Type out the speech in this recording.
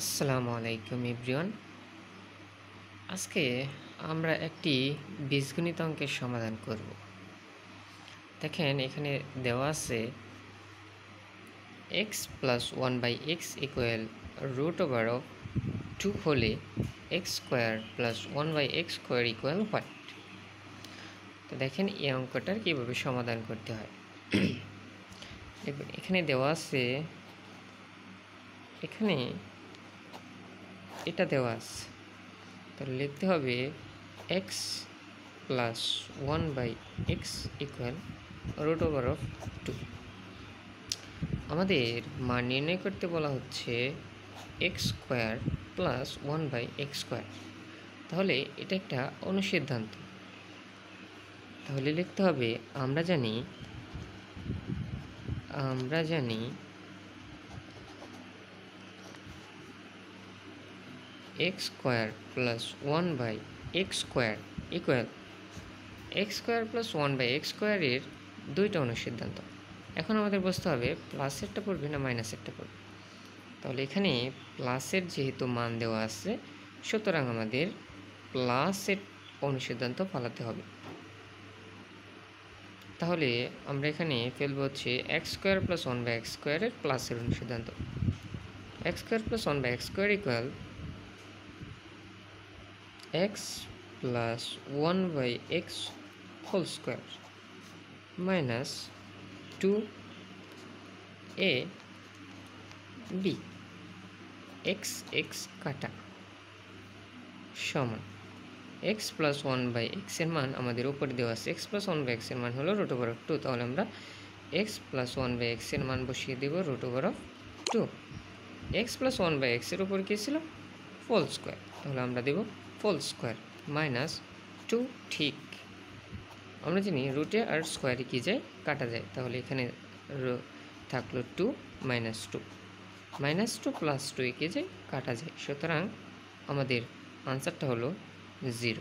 আসসালামু আলাইকুম এভরিওয়ান। আজকে আমরা একটি বীজগণিত অঙ্কের সমাধান করব। দেখেন এখানে দেওয়া আছে x plus 1/x equal root over of 2 হলে x square plus 1/x square equal what. তো দেখেন এই অঙ্কটার কীভাবে সমাধান করতে হয়। দেখুন এখানে দেওয়া আছে, এখানে এটা দেওয়া আছে, তাহলে লিখতে হবে x plus 1/x equal root over of 2। আমাদের মান নির্ণয় করতে বলা হচ্ছে x square plus 1/x square. তাহলে এটা একটা অনুসিদ্ধান্ত। তাহলে লিখতে হবে আমরা জানি x square plus 1/x square equal x square plus 1/x স্কোয়ারের দুইটা অনুসিদ্ধান্ত। এখন আমাদের বুঝতে হবে প্লাসেরটা পড়বে না মাইনাসেরটা পড়বে। তাহলে এখানে প্লাসের যেহেতু মান দেওয়া আছে, সুতরাং আমাদের প্লাসের অনুসিদ্ধান্ত ফালাতে হবে। তাহলে আমরা এখানে ফেলব হচ্ছে x স্কোয়ার প্লাস 1/x স্কোয়ারের প্লাসের অনুসিদ্ধান্ত। x square plus 1/x square equal x plus 1/x whole square minus 2ab x কাটা সমান x প্লাস 1/x এর মান আমাদের উপরে দেওয়া আছে। x প্লাস 1/x এর মান হলো রুট ওভার অফ 2। তাহলে আমরা x প্লাস 1/x এর মান বসিয়ে দেব root over of 2। x plus 1/x এর উপর কী ছিল? Whole square. তাহলে আমরা দেব হোল স্কোয়ার মাইনাস 2। ঠিক আমরা জানি রুটে আর স্কোয়ারে কী যায়? কাটা যায়। তাহলে এখানে থাকলো 2 মাইনাস 2 প্লাস 2 এ কী যায়? কাটা যায়। সুতরাং আমাদের আনসারটা হলো 0।